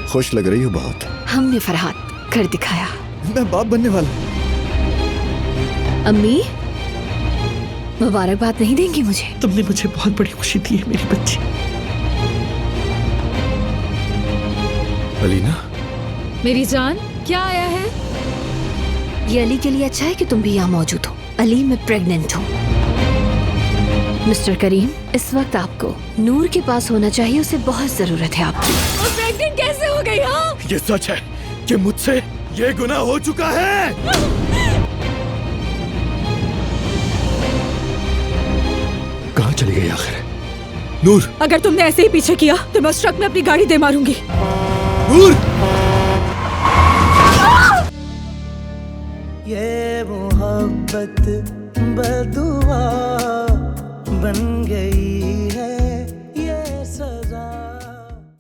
खुश लग रही हो बहुत। हमने फरहाद कर दिखाया। मैं बाप बनने वाला। अम्मी मुबारकबाद नहीं देंगी मुझे? तुमने मुझे बहुत बड़ी खुशी दी है मेरी बच्ची। अलीना, मेरी जान, क्या आया है? ये अली के लिए अच्छा है कि तुम भी यहाँ मौजूद हो। अली, मैं प्रेग्नेंट हूँ। मिस्टर करीम, इस वक्त आपको नूर के पास होना चाहिए, उसे बहुत जरूरत है आपकी। वो प्रेग्नेंट कैसे हो गई? हाँ, ये सच है कि मुझसे ये गुनाह हो चुका है। कहाँ चली गई आखिर नूर? अगर तुमने ऐसे ही पीछे किया तो मैं उस ट्रक में अपनी गाड़ी दे मारूंगी। नूर! ये मोहब्बत बदुआ बन गई है।